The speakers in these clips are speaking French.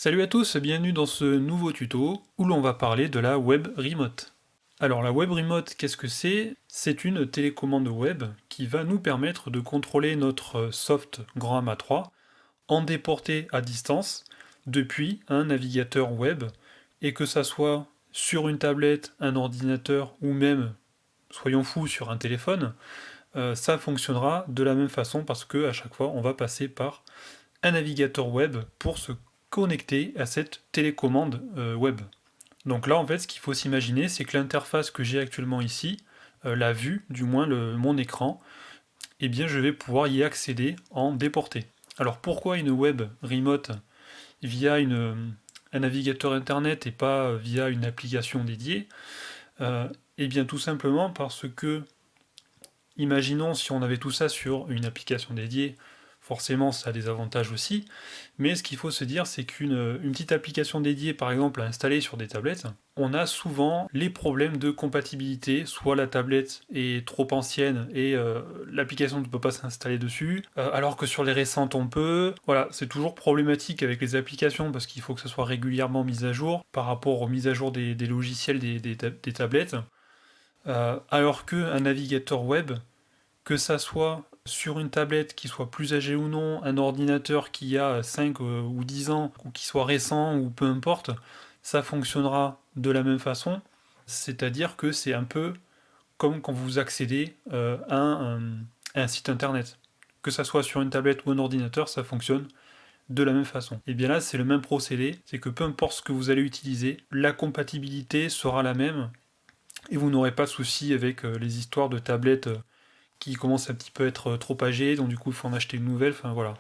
Salut à tous, bienvenue dans ce nouveau tuto où l'on va parler de la Web Remote. Alors la Web Remote, qu'est-ce que c'est? C'est une télécommande web qui va nous permettre de contrôler notre soft grand amas 3 en déporté à distance depuis un navigateur web et que ça soit sur une tablette, un ordinateur ou même, soyons fous, sur un téléphone, ça fonctionnera de la même façon parce que à chaque fois on va passer par un navigateur web pour se connecter à cette télécommande web. Donc là, en fait, ce qu'il faut s'imaginer, c'est que l'interface que j'ai actuellement ici, la vue, du moins mon écran, eh bien, je vais pouvoir y accéder en déporté. Alors pourquoi une web remote via un navigateur internet et pas via une application dédiée? Eh bien, tout simplement parce que, imaginons si on avait tout ça sur une application dédiée, forcément ça a des avantages aussi, mais ce qu'il faut se dire, c'est qu'une petite application dédiée, par exemple, à installer sur des tablettes, on a souvent les problèmes de compatibilité, soit la tablette est trop ancienne et l'application ne peut pas s'installer dessus, alors que sur les récentes on peut. Voilà, c'est toujours problématique avec les applications parce qu'il faut que ça soit régulièrement mis à jour par rapport aux mises à jour des logiciels des tablettes, alors qu'un navigateur web, que ça soit sur une tablette qui soit plus âgée ou non, un ordinateur qui a 5 ou 10 ans, ou qui soit récent, ou peu importe, ça fonctionnera de la même façon. C'est-à-dire que c'est un peu comme quand vous accédez à un site internet. Que ça soit sur une tablette ou un ordinateur, ça fonctionne de la même façon. Et bien là, c'est le même procédé, c'est que peu importe ce que vous allez utiliser, la compatibilité sera la même, et vous n'aurez pas de souci avec les histoires de tablettes qui commence un petit peu à être trop âgé, donc du coup il faut en acheter une nouvelle, enfin voilà.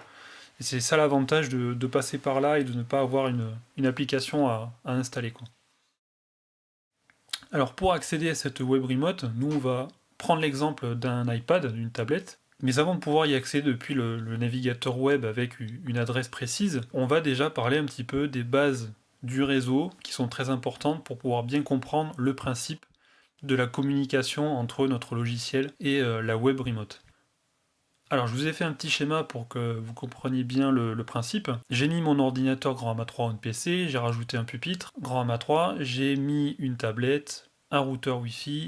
Et c'est ça l'avantage de passer par là et de ne pas avoir une application à installer, quoi. Alors pour accéder à cette web remote, nous on va prendre l'exemple d'un iPad, d'une tablette, mais avant de pouvoir y accéder depuis le navigateur web avec une adresse précise, on va déjà parler un petit peu des bases du réseau qui sont très importantes pour pouvoir bien comprendre le principe de la communication entre notre logiciel et la web remote. Alors je vous ai fait un petit schéma pour que vous compreniez bien le principe. J'ai mis mon ordinateur grand amas 3 en PC, j'ai rajouté un pupitre grand amas 3, j'ai mis une tablette, un routeur Wi-Fi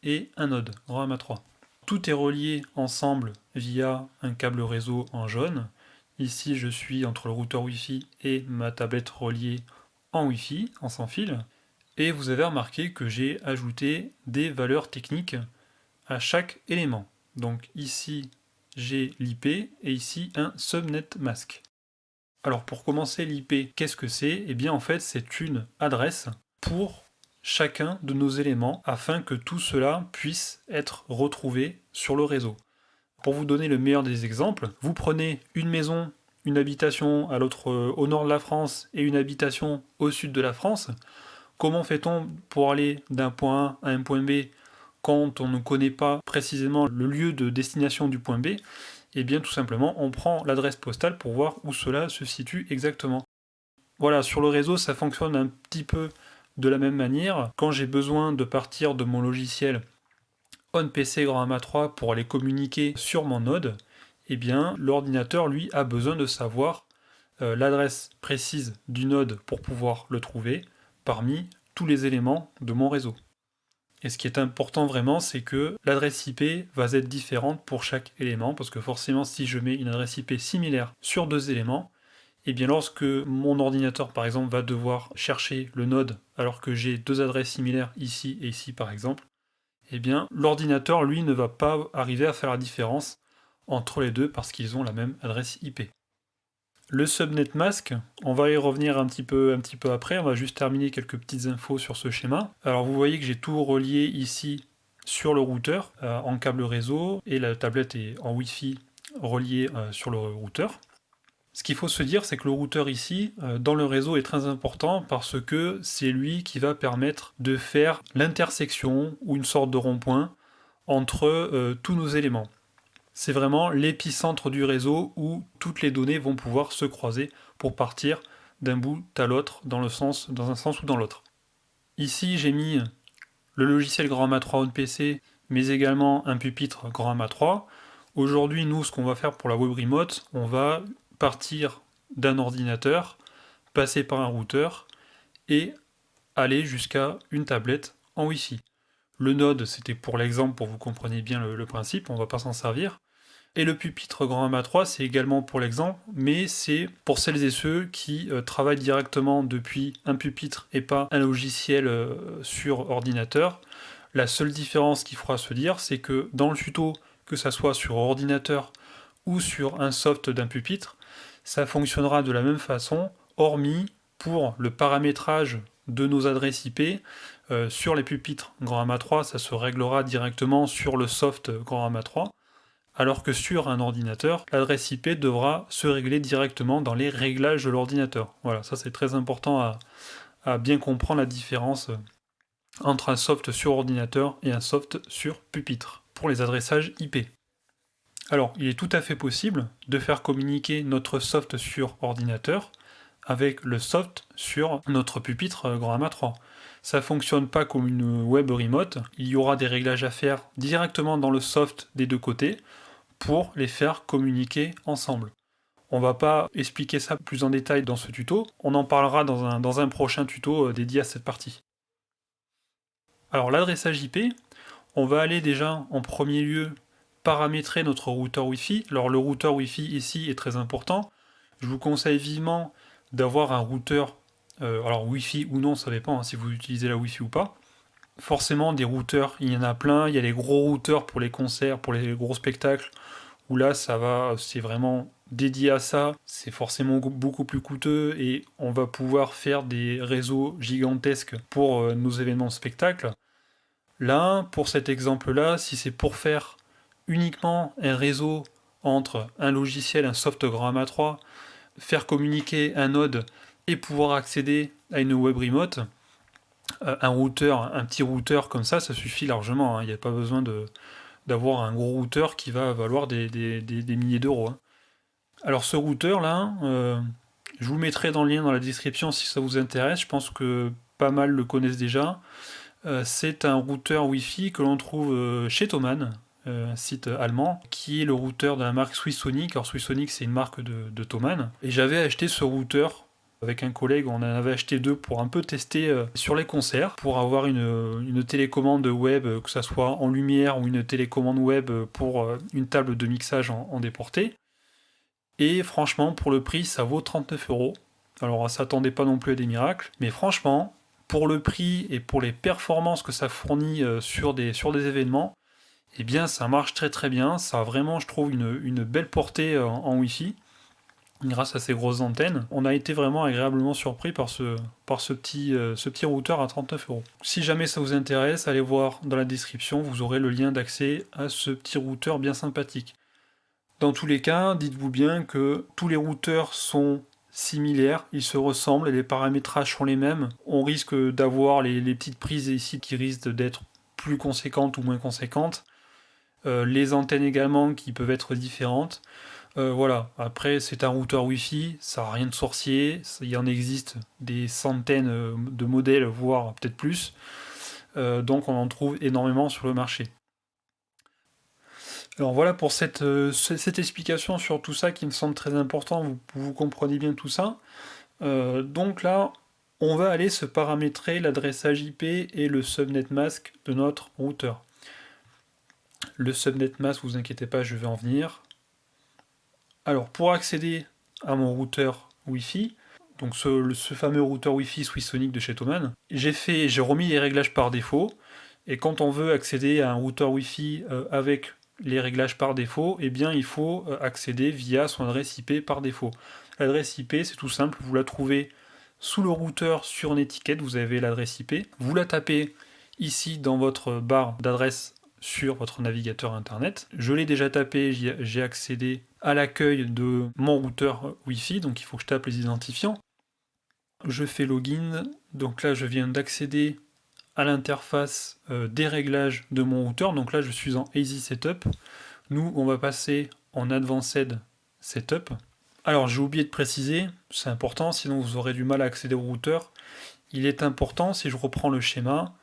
et un node grand amas 3. Tout est relié ensemble via un câble réseau en jaune. Ici je suis entre le routeur Wi-Fi et ma tablette reliée en Wi-Fi, en sans fil. Et vous avez remarqué que j'ai ajouté des valeurs techniques à chaque élément. Donc ici j'ai l'IP et ici un subnet mask. Alors pour commencer, l'IP, qu'est-ce que c'est? Eh bien en fait c'est une adresse pour chacun de nos éléments afin que tout cela puisse être retrouvé sur le réseau. Pour vous donner le meilleur des exemples, vous prenez une maison, une habitation à l'autre au nord de la France et une habitation au sud de la France. Comment fait-on pour aller d'un point A à un point B quand on ne connaît pas précisément le lieu de destination du point B? Eh bien tout simplement, on prend l'adresse postale pour voir où cela se situe exactement. Voilà, sur le réseau, ça fonctionne un petit peu de la même manière. Quand j'ai besoin de partir de mon logiciel on-PC grand amas 3 pour aller communiquer sur mon node, eh bien l'ordinateur, lui, a besoin de savoir l'adresse précise du node pour pouvoir le trouver parmi tous les éléments de mon réseau. Et ce qui est important vraiment, c'est que l'adresse IP va être différente pour chaque élément, parce que forcément, si je mets une adresse IP similaire sur deux éléments, et bien lorsque mon ordinateur, par exemple, va devoir chercher le node, alors que j'ai deux adresses similaires ici et ici, par exemple, et bien l'ordinateur, lui, ne va pas arriver à faire la différence entre les deux, parce qu'ils ont la même adresse IP. Le subnet mask, on va y revenir un petit peu après, on va juste terminer quelques petites infos sur ce schéma. Alors vous voyez que j'ai tout relié ici sur le routeur en câble réseau et la tablette est en Wi-Fi reliée sur le routeur. Ce qu'il faut se dire, c'est que le routeur ici, dans le réseau, est très important parce que c'est lui qui va permettre de faire l'intersection ou une sorte de rond-point entre tous nos éléments. C'est vraiment l'épicentre du réseau où toutes les données vont pouvoir se croiser pour partir d'un bout à l'autre dans un sens ou dans l'autre. Ici, j'ai mis le logiciel grand amas 3 on PC, mais également un pupitre grand amas 3. Aujourd'hui, nous, ce qu'on va faire pour la web remote, on va partir d'un ordinateur, passer par un routeur et aller jusqu'à une tablette en Wi-Fi. Le node, c'était pour l'exemple, pour que vous compreniez bien le principe, on ne va pas s'en servir. Et le pupitre grand amas 3, c'est également pour l'exemple, mais c'est pour celles et ceux qui travaillent directement depuis un pupitre et pas un logiciel sur ordinateur. La seule différence qu'il faudra se dire, c'est que dans le tuto, que ça soit sur ordinateur ou sur un soft d'un pupitre, ça fonctionnera de la même façon, hormis pour le paramétrage de nos adresses IP. Sur les pupitres grand amas 3, ça se réglera directement sur le soft grand amas 3. Alors que sur un ordinateur, l'adresse IP devra se régler directement dans les réglages de l'ordinateur. Voilà, ça c'est très important à bien comprendre la différence entre un soft sur ordinateur et un soft sur pupitre pour les adressages IP. Alors, il est tout à fait possible de faire communiquer notre soft sur ordinateur avec le soft sur notre pupitre grand amas 3. Ça fonctionne pas comme une web remote, il y aura des réglages à faire directement dans le soft des deux côtés pour les faire communiquer ensemble. On va pas expliquer ça plus en détail dans ce tuto, on en parlera dans un prochain tuto dédié à cette partie. Alors l'adressage IP, on va aller déjà en premier lieu paramétrer notre routeur Wi-Fi. Alors le routeur Wi-Fi ici est très important. Je vous conseille vivement d'avoir un routeur, alors Wi-Fi ou non, ça dépend si vous utilisez la Wi-Fi ou pas. Forcément des routeurs, il y en a plein, il y a les gros routeurs pour les concerts, pour les gros spectacles, où là c'est vraiment dédié à ça, c'est forcément beaucoup plus coûteux et on va pouvoir faire des réseaux gigantesques pour nos événements de spectacle. Là, pour cet exemple-là, si c'est pour faire uniquement un réseau entre un logiciel, un soft grand amas 3, faire communiquer un node et pouvoir accéder à une web remote, un routeur, un petit routeur comme ça suffit largement. Il n'y a pas besoin d'avoir un gros routeur qui va valoir des milliers d'euros. Alors ce routeur là, je vous mettrai dans le lien dans la description si ça vous intéresse. Je pense que pas mal le connaissent déjà. C'est un routeur Wi-Fi que l'on trouve chez Thomann, un site allemand, qui est le routeur de la marque Swissonic. Alors Swissonic c'est une marque de Thomann. Et j'avais acheté ce routeur avec un collègue, on en avait acheté 2 pour un peu tester sur les concerts, pour avoir une télécommande web, que ça soit en lumière ou une télécommande web pour une table de mixage en déporté. Et franchement, pour le prix, ça vaut 39 €. Alors, on s'attendait pas non plus à des miracles, mais franchement, pour le prix et pour les performances que ça fournit sur des événements, eh bien, ça marche très très bien. Ça a vraiment, je trouve, une belle portée en Wi-Fi. Grâce à ces grosses antennes, on a été vraiment agréablement surpris par ce petit routeur à 39 €. Si jamais ça vous intéresse, allez voir dans la description, vous aurez le lien d'accès à ce petit routeur bien sympathique. Dans tous les cas, dites-vous bien que tous les routeurs sont similaires, ils se ressemblent et les paramétrages sont les mêmes. On risque d'avoir les petites prises ici qui risquent d'être plus conséquentes ou moins conséquentes. Les antennes également qui peuvent être différentes. Voilà, après c'est un routeur Wi-Fi, ça n'a rien de sorcier, il y en existe des centaines de modèles, voire peut-être plus, donc on en trouve énormément sur le marché. Alors voilà pour cette explication sur tout ça qui me semble très important, vous comprenez bien tout ça. Donc là, on va aller se paramétrer l'adressage IP et le subnet mask de notre routeur. Le subnet mask, vous inquiétez pas, je vais en venir. Alors, pour accéder à mon routeur Wi-Fi, donc ce fameux routeur Wi-Fi Swissonic de chez Thomann, j'ai remis les réglages par défaut, et quand on veut accéder à un routeur Wi-Fi avec les réglages par défaut, eh bien il faut accéder via son adresse IP par défaut. L'adresse IP, c'est tout simple, vous la trouvez sous le routeur sur une étiquette, vous avez l'adresse IP, vous la tapez ici dans votre barre d'adresse sur votre navigateur internet. Je l'ai déjà tapé, j'ai accédé à l'accueil de mon routeur Wi-Fi, donc il faut que je tape les identifiants. Je fais login, donc là je viens d'accéder à l'interface des réglages de mon routeur, donc là je suis en Easy Setup. Nous on va passer en Advanced Setup. Alors j'ai oublié de préciser, c'est important, sinon vous aurez du mal à accéder au routeur. Il est important, si je reprends le schéma,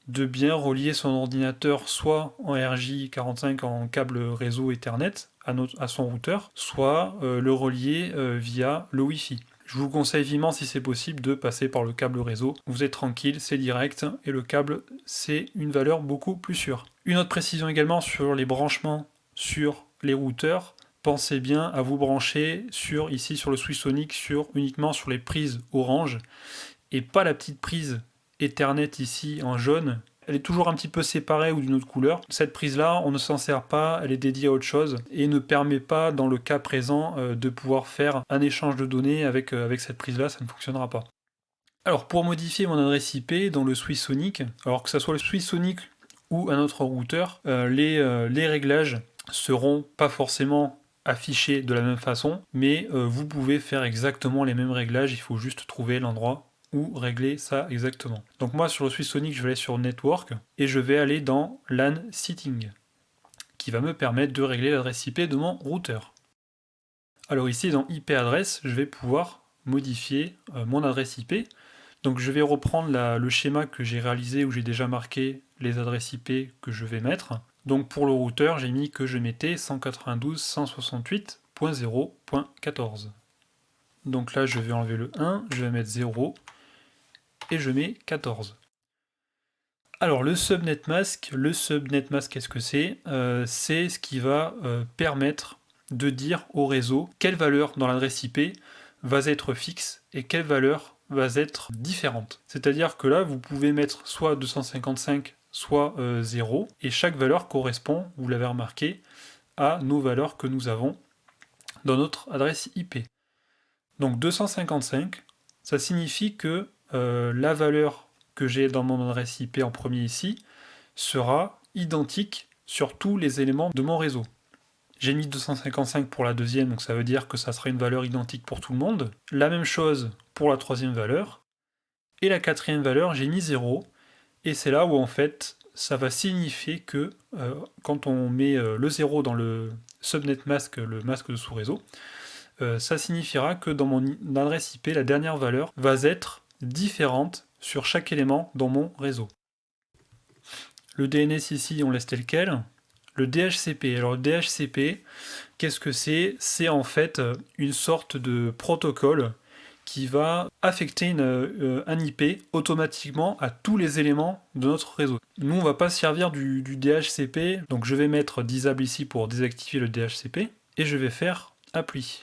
de bien relier son ordinateur soit en RJ45 en câble réseau Ethernet à son routeur, soit le relier via le Wi-Fi. Je Je vous conseille vivement, si c'est possible, de passer par le câble réseau. Vous êtes tranquille, c'est direct, et le câble, c'est une valeur beaucoup plus sûre. Une autre précision également sur les branchements sur les routeurs. Pensez bien à vous brancher ici sur le Swissonic, uniquement sur les prises orange, et pas la petite prise Ethernet ici en jaune. Elle est toujours un petit peu séparée ou d'une autre couleur. Cette prise-là, on ne s'en sert pas, elle est dédiée à autre chose et ne permet pas, dans le cas présent, de pouvoir faire un échange de données avec cette prise-là, ça ne fonctionnera pas. Alors, pour modifier mon adresse IP dans le Swissonic, alors que ce soit le Swissonic ou un autre routeur, les réglages seront pas forcément affichés de la même façon, mais vous pouvez faire exactement les mêmes réglages, il faut juste trouver l'endroit où régler ça exactement. Donc moi sur le Swissonic, je vais aller sur Network et je vais aller dans LAN Setting, qui va me permettre de régler l'adresse IP de mon routeur. Alors ici dans IP adresse, je vais pouvoir modifier mon adresse IP. Donc je vais reprendre le schéma que j'ai réalisé où j'ai déjà marqué les adresses IP que je vais mettre. Donc pour le routeur, j'ai mis que je mettais 192.168.0.14. Donc là, je vais enlever le 1, je vais mettre 0 et je mets 14. Alors le subnet mask, qu'est-ce que c'est? C'est ce qui va permettre de dire au réseau quelle valeur dans l'adresse IP va être fixe et quelle valeur va être différente. C'est-à-dire que là, vous pouvez mettre soit 255, soit 0, et chaque valeur correspond, vous l'avez remarqué, à nos valeurs que nous avons dans notre adresse IP. Donc 255, ça signifie que la valeur que j'ai dans mon adresse IP en premier ici sera identique sur tous les éléments de mon réseau. J'ai mis 255 pour la deuxième, donc ça veut dire que ça sera une valeur identique pour tout le monde. La même chose pour la troisième valeur. Et la quatrième valeur, j'ai mis 0. Et c'est là où en fait, ça va signifier que quand on met le 0 dans le subnet mask, le masque de sous-réseau, ça signifiera que dans mon adresse IP, la dernière valeur va être différente sur chaque élément dans mon réseau. Le DNS ici, on laisse tel quel. Le DHCP. Alors le DHCP, qu'est-ce que c'est? C'est en fait une sorte de protocole qui va affecter un IP automatiquement à tous les éléments de notre réseau. Nous, on ne va pas se servir du DHCP, donc je vais mettre disable ici pour désactiver le DHCP, et je vais faire appli.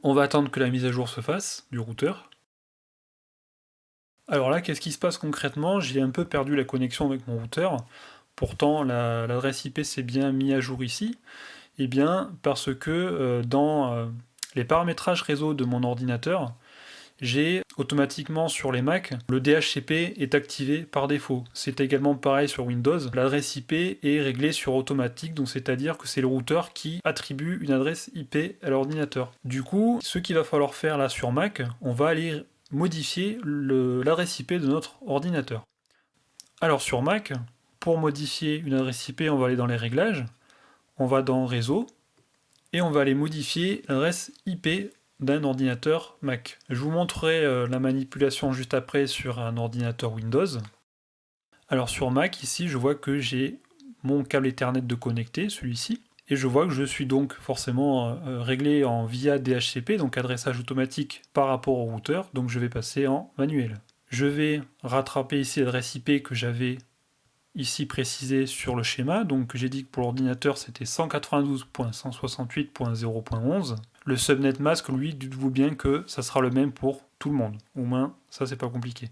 On va attendre que la mise à jour se fasse du routeur. Alors là, qu'est-ce qui se passe concrètement? J'ai un peu perdu la connexion avec mon routeur. Pourtant, l'adresse IP s'est bien mis à jour ici. Eh bien, parce que dans les paramétrages réseau de mon ordinateur, j'ai automatiquement sur les Mac, le DHCP est activé par défaut. C'est également pareil sur Windows. L'adresse IP est réglée sur automatique, donc c'est-à-dire que c'est le routeur qui attribue une adresse IP à l'ordinateur. Du coup, ce qu'il va falloir faire là sur Mac, on va aller modifier l'adresse IP de notre ordinateur. Alors sur Mac, pour modifier une adresse IP, on va aller dans les réglages, on va dans Réseau, et on va aller modifier l'adresse IP d'un ordinateur Mac. Je vous montrerai la manipulation juste après sur un ordinateur Windows. Alors sur Mac, ici, je vois que j'ai mon câble Ethernet de connecté, celui-ci, et je vois que je suis donc forcément réglé via DHCP, donc adressage automatique par rapport au routeur, donc je vais passer en manuel. Je vais rattraper ici l'adresse IP que j'avais ici précisé sur le schéma, donc j'ai dit que pour l'ordinateur c'était 192.168.0.11. Le subnet mask, lui, dites-vous bien que ça sera le même pour tout le monde. Au moins, ça c'est pas compliqué.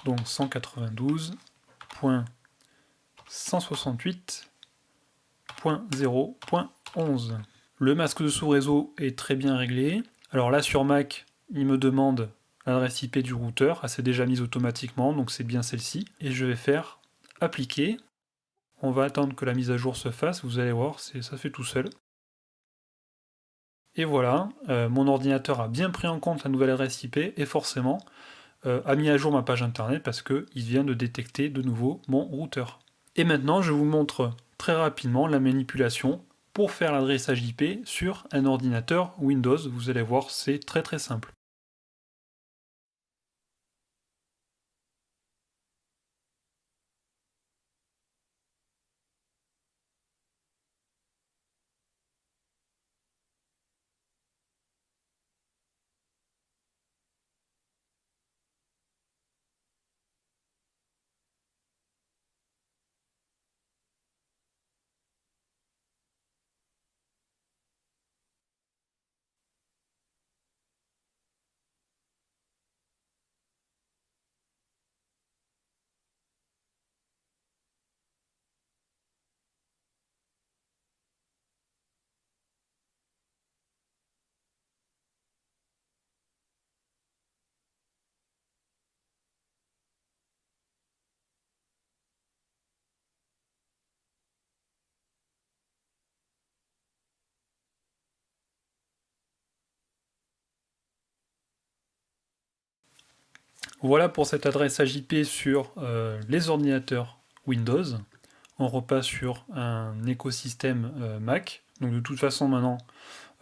Donc 192.168.0.11. Le masque de sous-réseau est très bien réglé. Alors là sur Mac, il me demande l'adresse IP du routeur, elle s'est déjà mise automatiquement, donc c'est bien celle-ci. Et je vais faire appliquer. On va attendre que la mise à jour se fasse, vous allez voir, ça fait tout seul. Et voilà, mon ordinateur a bien pris en compte la nouvelle adresse IP et forcément a mis à jour ma page internet parce qu'il vient de détecter de nouveau mon routeur. Et maintenant, je vous montre très rapidement la manipulation pour faire l'adressage IP sur un ordinateur Windows. Vous allez voir, c'est très très simple. Voilà pour cette adressage IP sur les ordinateurs Windows. On repasse sur un écosystème Mac. Donc de toute façon maintenant,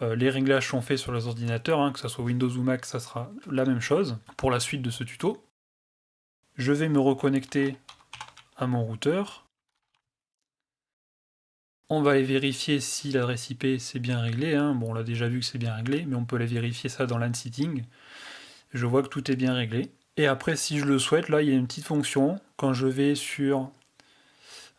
les réglages sont faits sur les ordinateurs, hein, que ce soit Windows ou Mac, ça sera la même chose pour la suite de ce tuto. Je vais me reconnecter à mon routeur. On va aller vérifier si l'adresse IP c'est bien réglé. Hein. Bon, on l'a déjà vu que c'est bien réglé, mais on peut aller vérifier ça dans LAN Setting. Je vois que tout est bien réglé. Et après, si je le souhaite, là, il y a une petite fonction. Quand je vais sur...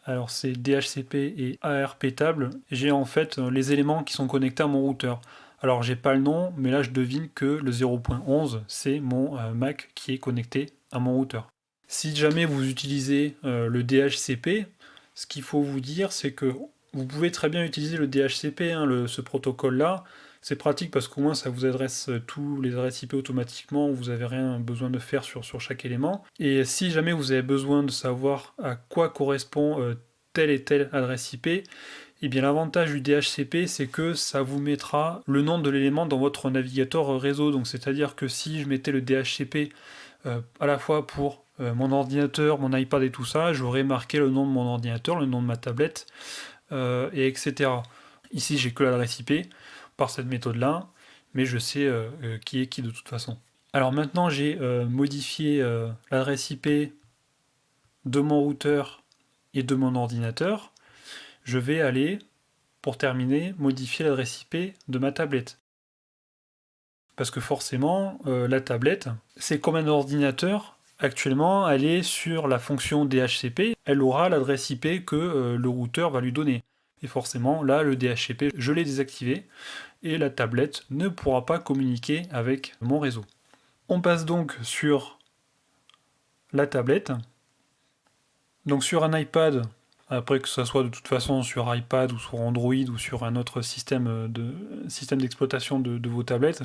Alors, c'est DHCP et ARP table. J'ai en fait les éléments qui sont connectés à mon routeur. Alors, j'ai pas le nom, mais là, je devine que le 0.11, c'est mon Mac qui est connecté à mon routeur. Si jamais vous utilisez le DHCP, ce qu'il faut vous dire, c'est que vous pouvez très bien utiliser le DHCP, hein, ce protocole-là. C'est pratique parce qu'au moins ça vous adresse tous les adresses IP automatiquement, vous n'avez rien besoin de faire sur chaque élément. Et si jamais vous avez besoin de savoir à quoi correspond telle et telle adresse IP, eh bien l'avantage du DHCP c'est que ça vous mettra le nom de l'élément dans votre navigateur réseau. Donc c'est-à-dire que si je mettais le DHCP à la fois pour mon ordinateur, mon iPad et tout ça, j'aurais marqué le nom de mon ordinateur, le nom de ma tablette, et etc. Ici j'ai que l'adresse IP par cette méthode-là, mais je sais qui est qui de toute façon. Alors maintenant j'ai modifié l'adresse IP de mon routeur et de mon ordinateur. Je vais aller, pour terminer, modifier l'adresse IP de ma tablette. Parce que forcément, la tablette, c'est comme un ordinateur. Actuellement, elle est sur la fonction DHCP. Elle aura l'adresse IP que le routeur va lui donner. Et forcément, là, le DHCP, je l'ai désactivé. Et la tablette ne pourra pas communiquer avec mon réseau. On passe donc sur la tablette. Donc sur un iPad, après que ce soit de toute façon sur iPad ou sur Android ou sur un autre système d'exploitation de vos tablettes,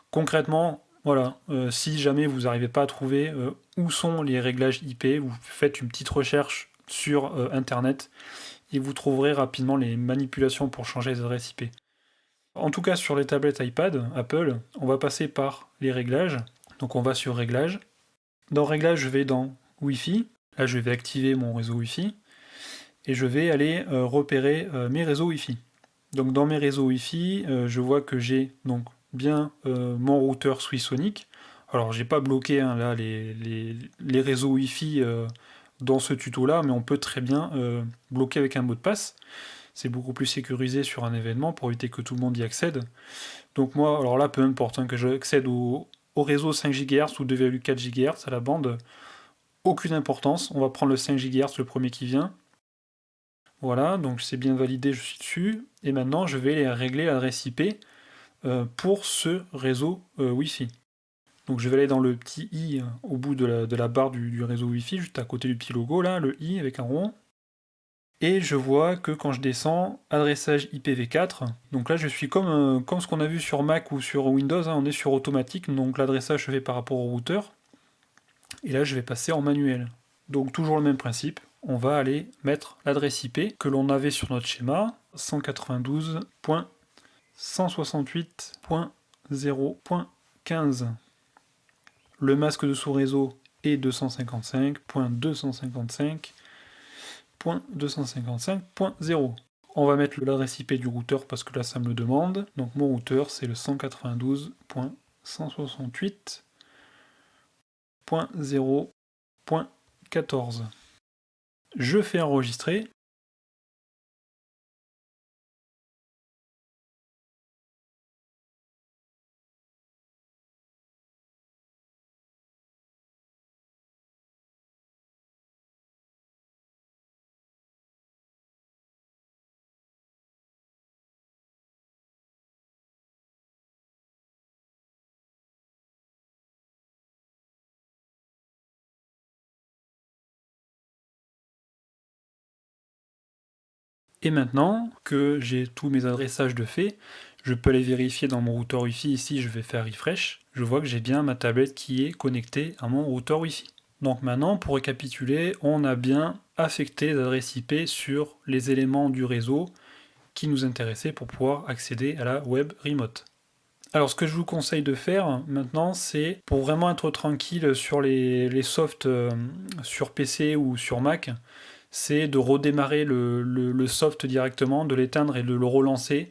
concrètement, voilà, si jamais vous n'arrivez pas à trouver où sont les réglages IP, vous faites une petite recherche sur Internet et vous trouverez rapidement les manipulations pour changer les adresses IP. En tout cas, sur les tablettes iPad, Apple, on va passer par les réglages. Donc on va sur Réglages. Dans Réglages, je vais dans Wi-Fi. Là, je vais activer mon réseau Wi-Fi. Et je vais aller repérer mes réseaux Wi-Fi. Donc dans mes réseaux Wi-Fi, je vois que j'ai donc bien mon routeur Swissonic. Alors j'ai pas bloqué hein, là les réseaux Wi-Fi dans ce tuto là, mais on peut très bien bloquer avec un mot de passe. C'est beaucoup plus sécurisé sur un événement pour éviter que tout le monde y accède. Donc moi, alors là, peu importe hein, que j'accède au réseau 5 GHz ou 2,4 GHz à la bande, aucune importance. On va prendre le 5 GHz, le premier qui vient. Voilà, donc c'est bien validé, je suis dessus. Et maintenant, je vais régler l'adresse IP pour ce réseau Wi-Fi. Donc je vais aller dans le petit i au bout de la barre du réseau Wi-Fi, juste à côté du petit logo là, le i avec un rond. Et je vois que quand je descends, adressage IPv4, donc là je suis comme ce qu'on a vu sur Mac ou sur Windows, hein, on est sur automatique, donc l'adressage se fait par rapport au routeur. Et là je vais passer en manuel. Donc toujours le même principe, on va aller mettre l'adresse IP que l'on avait sur notre schéma, 192.168.0.15. Le masque de sous-réseau est 255.255.255.0. On va mettre l'adresse IP du routeur parce que là ça me le demande. Donc mon routeur c'est le 192.168.0.14. Je fais enregistrer. Et maintenant que j'ai tous mes adressages de fait, je peux les vérifier dans mon routeur Wi-Fi. Ici, je vais faire refresh. Je vois que j'ai bien ma tablette qui est connectée à mon routeur Wi-Fi. Donc maintenant, pour récapituler, on a bien affecté les adresses IP sur les éléments du réseau qui nous intéressaient pour pouvoir accéder à la web remote. Alors ce que je vous conseille de faire maintenant, c'est pour vraiment être tranquille sur les softs sur PC ou sur Mac, c'est de redémarrer le soft directement, de l'éteindre et de le relancer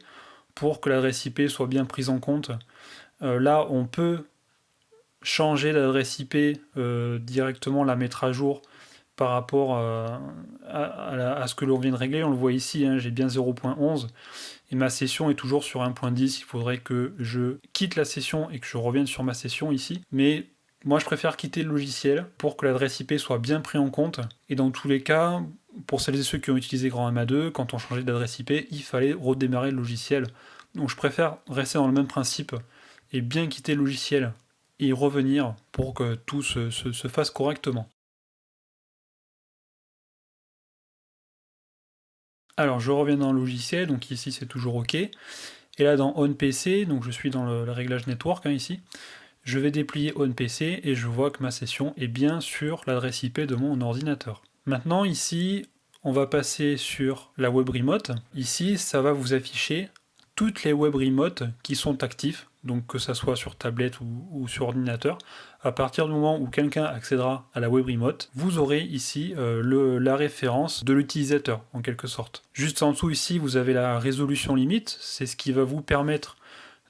pour que l'adresse IP soit bien prise en compte. Là, on peut changer l'adresse IP directement, la mettre à jour par rapport à ce que l'on vient de régler. On le voit ici, hein, j'ai bien 0.11 et ma session est toujours sur 1.10. Il faudrait que je quitte la session et que je revienne sur ma session ici. Mais moi, je préfère quitter le logiciel pour que l'adresse IP soit bien prise en compte. Et dans tous les cas, pour celles et ceux qui ont utilisé GrandMA2, quand on changeait d'adresse IP, il fallait redémarrer le logiciel. Donc je préfère rester dans le même principe et bien quitter le logiciel et y revenir pour que tout se fasse correctement. Alors je reviens dans le logiciel, donc ici c'est toujours OK. Et là dans On PC, donc je suis dans le réglage network ici, je vais déplier On PC et je vois que ma session est bien sur l'adresse IP de mon ordinateur. Maintenant ici, on va passer sur la web remote. Ici, ça va vous afficher toutes les web remotes qui sont actifs, donc que ça soit sur tablette ou sur ordinateur. À partir du moment où quelqu'un accédera à la web remote, vous aurez ici la référence de l'utilisateur, en quelque sorte. Juste en dessous ici, vous avez la résolution limite, c'est ce qui va vous permettre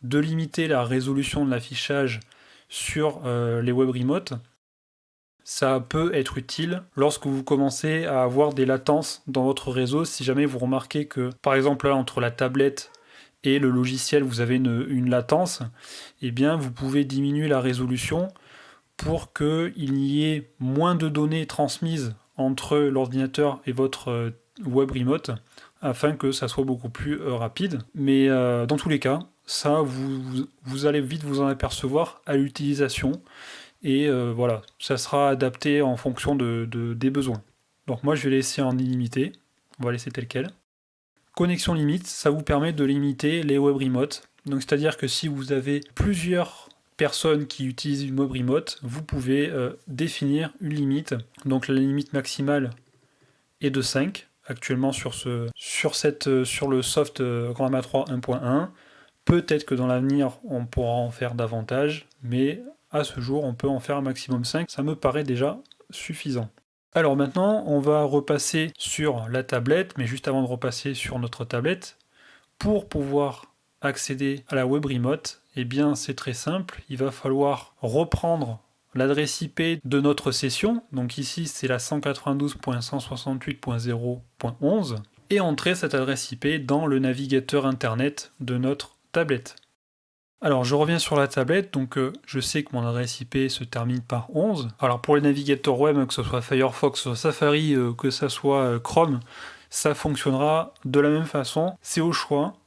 de limiter la résolution de l'affichage sur les web remotes. Ça peut être utile lorsque vous commencez à avoir des latences dans votre réseau, si jamais vous remarquez que, par exemple, là, entre la tablette et le logiciel, vous avez une latence, eh bien, vous pouvez diminuer la résolution pour qu'il y ait moins de données transmises entre l'ordinateur et votre web remote, afin que ça soit beaucoup plus rapide. Mais dans tous les cas, ça, vous allez vite vous en apercevoir à l'utilisation. Et voilà, ça sera adapté en fonction des besoins. Donc moi je vais laisser en illimité, on va laisser tel quel. Connexion limite, ça vous permet de limiter les web remotes. Donc c'est-à-dire que si vous avez plusieurs personnes qui utilisent une web remote, vous pouvez définir une limite. Donc la limite maximale est de 5 actuellement sur le soft GrandMA 3 1.1. Peut-être que dans l'avenir on pourra en faire davantage, mais à ce jour on peut en faire un maximum 5, ça me paraît déjà suffisant. Alors maintenant on va repasser sur la tablette, mais juste avant de repasser sur notre tablette, pour pouvoir accéder à la web remote, eh bien c'est très simple, il va falloir reprendre l'adresse IP de notre session, donc ici c'est la 192.168.0.11, et entrer cette adresse IP dans le navigateur internet de notre tablette. Alors je reviens sur la tablette, donc je sais que mon adresse IP se termine par 11. Alors pour les navigateurs web, que ce soit Firefox, Safari, que ce soit Chrome, ça fonctionnera de la même façon, c'est au choix.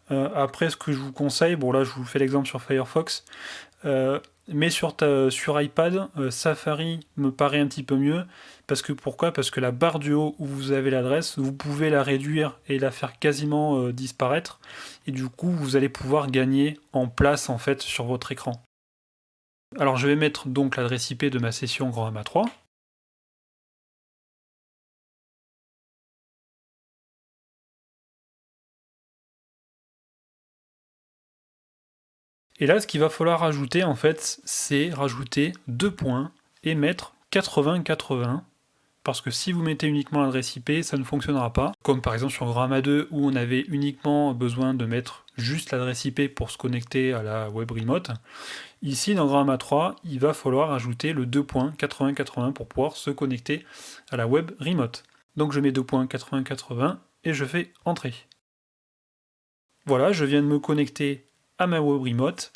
Après ce que je vous conseille, bon là je vous fais l'exemple sur Firefox, mais sur iPad, Safari me paraît un petit peu mieux. Pourquoi ? Parce que la barre du haut où vous avez l'adresse, vous pouvez la réduire et la faire quasiment disparaître. Et du coup, vous allez pouvoir gagner en place en fait sur votre écran. Alors je vais mettre donc l'adresse IP de ma session GrandMA 3. Et là, ce qu'il va falloir rajouter, en fait, c'est rajouter 2 points et mettre 80-80. Parce que si vous mettez uniquement l'adresse IP, ça ne fonctionnera pas. Comme par exemple sur GrandMA 2 où on avait uniquement besoin de mettre juste l'adresse IP pour se connecter à la web remote. Ici, dans GrandMA 3, il va falloir ajouter le 2 points 80-80 pour pouvoir se connecter à la web remote. Donc je mets 2 points 80-80 et je fais entrer. Voilà, je viens de me connecter à ma web remote.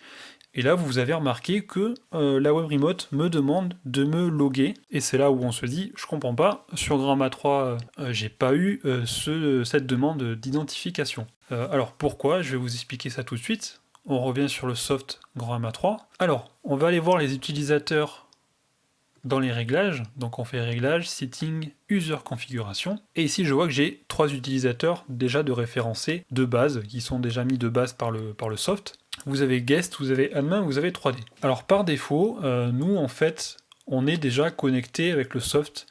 Et là, vous avez remarqué que la web remote me demande de me loguer. Et c'est là où on se dit, je comprends pas, sur GrandMA 3, j'ai pas eu cette demande d'identification. Alors pourquoi ? Je vais vous expliquer ça tout de suite. On revient sur le soft GrandMA 3. Alors, on va aller voir les utilisateurs dans les réglages. Donc on fait réglages, setting, user configuration. Et ici, je vois que j'ai 3 utilisateurs déjà de référencés de base, qui sont déjà mis de base par le soft. Vous avez guest, vous avez admin, vous avez 3D. Alors par défaut, nous en fait, on est déjà connecté avec le soft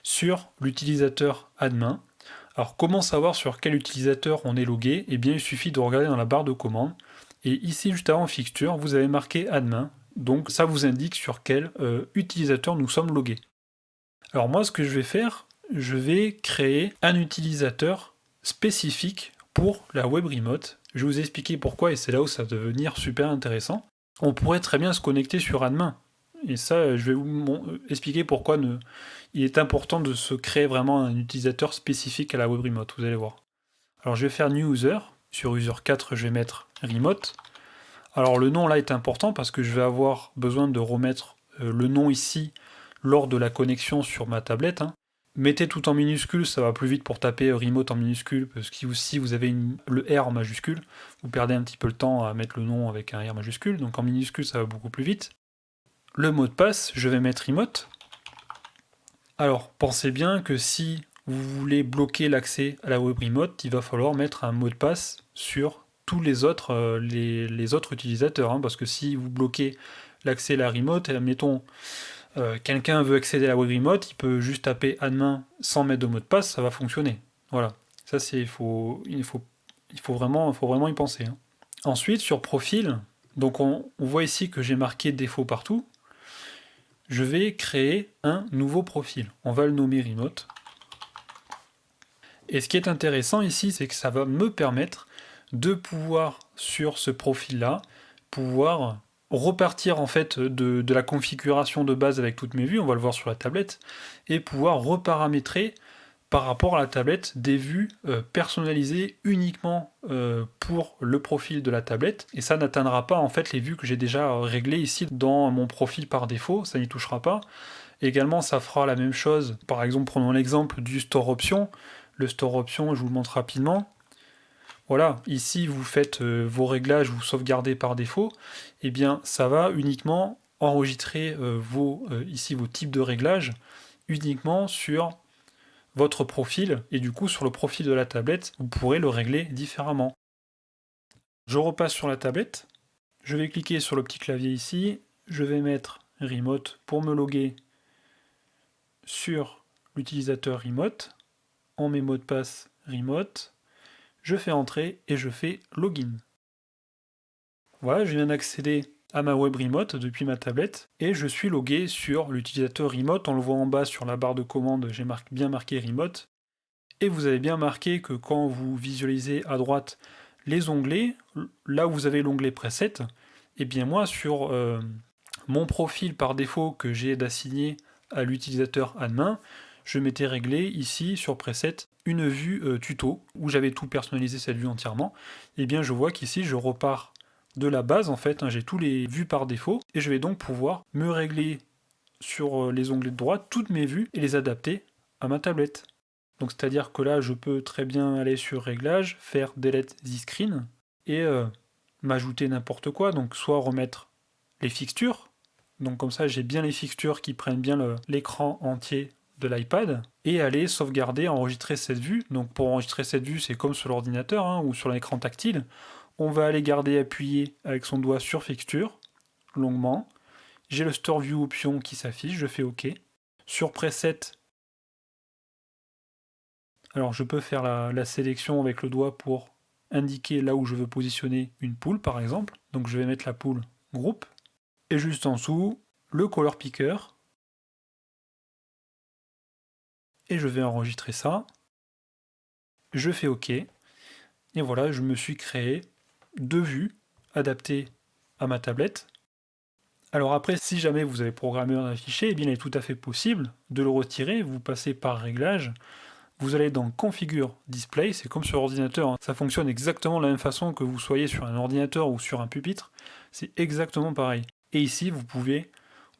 sur l'utilisateur admin. Alors comment savoir sur quel utilisateur on est logué ? Eh bien il suffit de regarder dans la barre de commande Et ici, juste avant fixture, vous avez marqué admin. Donc ça vous indique sur quel utilisateur nous sommes logués. Alors moi, ce que je vais faire, je vais créer un utilisateur spécifique pour la web remote. Je vais vous expliquer pourquoi et c'est là où ça va devenir super intéressant. On pourrait très bien se connecter sur admin. Et ça, je vais vous expliquer pourquoi il est important de se créer vraiment un utilisateur spécifique à la web remote, vous allez voir. Alors je vais faire new user. Sur user 4, je vais mettre remote. Alors le nom là est important parce que je vais avoir besoin de remettre le nom ici lors de la connexion sur ma tablette. Mettez tout en minuscule, ça va plus vite pour taper remote en minuscule, parce que si vous avez le R en majuscule, vous perdez un petit peu le temps à mettre le nom avec un R majuscule, donc en minuscule ça va beaucoup plus vite. Le mot de passe, je vais mettre remote. Alors pensez bien que si vous voulez bloquer l'accès à la web remote, il va falloir mettre un mot de passe sur tous les autres, les autres utilisateurs, parce que si vous bloquez l'accès à la remote, et admettons quelqu'un veut accéder à la web remote, il peut juste taper admin sans mettre de mot de passe, ça va fonctionner. Voilà, ça c'est il faut vraiment y penser. Ensuite sur profil, donc on voit ici que j'ai marqué défaut partout. Je vais créer un nouveau profil. On va le nommer remote. Et ce qui est intéressant ici, c'est que ça va me permettre de pouvoir, sur ce profil-là, pouvoir repartir en fait de la configuration de base avec toutes mes vues, on va le voir sur la tablette, et pouvoir reparamétrer par rapport à la tablette des vues personnalisées uniquement pour le profil de la tablette, et ça n'atteindra pas en fait les vues que j'ai déjà réglées ici dans mon profil par défaut, ça n'y touchera pas. Également ça fera la même chose, par exemple prenons l'exemple du store option. Le store option, je vous le montre rapidement. Voilà, ici vous faites vos réglages, vous sauvegardez par défaut, et bien ça va uniquement enregistrer ici vos types de réglages uniquement sur votre profil, et du coup sur le profil de la tablette, vous pourrez le régler différemment. Je repasse sur la tablette, je vais cliquer sur le petit clavier ici, je vais mettre remote pour me loguer sur l'utilisateur remote. On met mot de passe remote, je fais entrer et je fais login. Voilà, je viens d'accéder à ma web remote depuis ma tablette et je suis logué sur l'utilisateur remote. On le voit en bas sur la barre de commande, j'ai bien marqué remote. Et vous avez bien marqué que quand vous visualisez à droite les onglets, là où vous avez l'onglet preset, et bien moi sur mon profil par défaut que j'ai d'assigner à l'utilisateur admin, je m'étais réglé ici sur preset une vue tuto où j'avais tout personnalisé cette vue entièrement. Et bien je vois qu'ici je repars de la base en fait, j'ai tous les vues par défaut et je vais donc pouvoir me régler sur les onglets de droite toutes mes vues et les adapter à ma tablette. Donc c'est-à-dire que là je peux très bien aller sur réglages, faire delete this screen et m'ajouter n'importe quoi, donc soit remettre les fixtures, donc comme ça j'ai bien les fixtures qui prennent bien l'écran entier de l'iPad, et aller sauvegarder, enregistrer cette vue. Donc pour enregistrer cette vue, c'est comme sur l'ordinateur ou sur l'écran tactile. On va aller garder appuyé avec son doigt sur fixture, longuement. J'ai le Store View option qui s'affiche, je fais OK. Sur preset, alors je peux faire la sélection avec le doigt pour indiquer là où je veux positionner une poule par exemple. Donc je vais mettre la poule groupe. Et juste en dessous, le color picker. Et je vais enregistrer ça. Je fais OK. Et voilà, je me suis créé deux vues adaptées à ma tablette. Alors après, si jamais vous avez programmé un fichier, eh bien il est tout à fait possible de le retirer. Vous passez par Réglages. Vous allez dans Configure Display, c'est comme sur ordinateur. Ça fonctionne exactement de la même façon que vous soyez sur un ordinateur ou sur un pupitre. C'est exactement pareil. Et ici, vous pouvez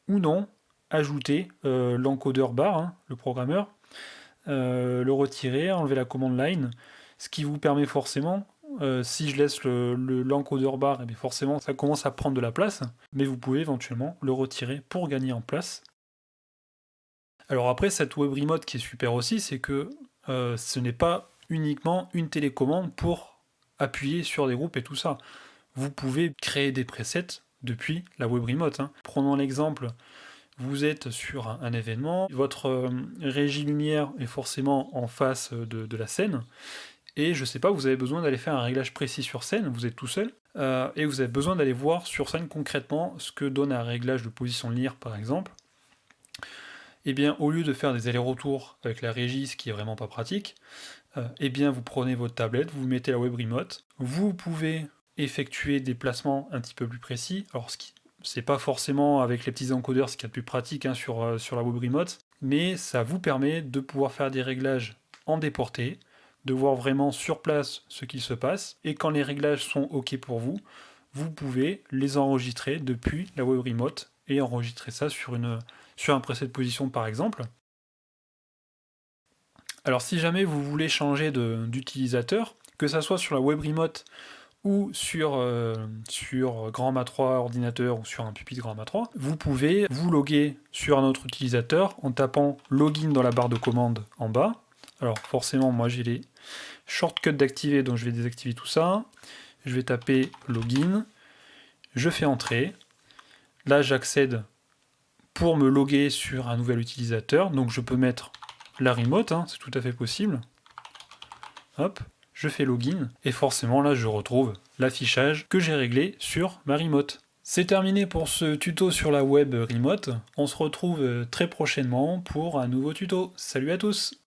ou non ajouter l'encodeur bar, le programmeur, le retirer, enlever la commande line, ce qui vous permet forcément, si je laisse l'encodeur bar, et bien forcément ça commence à prendre de la place, mais vous pouvez éventuellement le retirer pour gagner en place. Alors après, cette web remote qui est super aussi, c'est que ce n'est pas uniquement une télécommande pour appuyer sur des groupes et tout ça. Vous pouvez créer des presets depuis la web remote. Prenons l'exemple, vous êtes sur un événement, votre régie lumière est forcément en face de la scène, et je sais pas, vous avez besoin d'aller faire un réglage précis sur scène, vous êtes tout seul, et vous avez besoin d'aller voir sur scène concrètement ce que donne un réglage de position de lyre par exemple. Et bien au lieu de faire des allers-retours avec la régie, ce qui est vraiment pas pratique, et bien vous prenez votre tablette, vous mettez la web remote, vous pouvez effectuer des placements un petit peu plus précis. Alors c'est pas forcément avec les petits encodeurs ce qu'il y a de plus pratique sur la web remote, mais ça vous permet de pouvoir faire des réglages en déporté, de voir vraiment sur place ce qu'il se passe, et quand les réglages sont OK pour vous, vous pouvez les enregistrer depuis la web remote et enregistrer ça sur un preset de position par exemple. Alors si jamais vous voulez changer d'utilisateur, que ça soit sur la web remote ou sur Grand Mat 3 ordinateur ou sur un pupitre Grand Mat 3, vous pouvez vous loguer sur un autre utilisateur en tapant login dans la barre de commande en bas. Alors forcément moi j'ai les shortcuts d'activer, donc je vais désactiver tout ça. Je vais taper login, je fais entrer. Là j'accède pour me loguer sur un nouvel utilisateur, donc je peux mettre la remote, c'est tout à fait possible. Hop, je fais login, et forcément là je retrouve l'affichage que j'ai réglé sur ma remote. C'est terminé pour ce tuto sur la web remote. On se retrouve très prochainement pour un nouveau tuto. Salut à tous!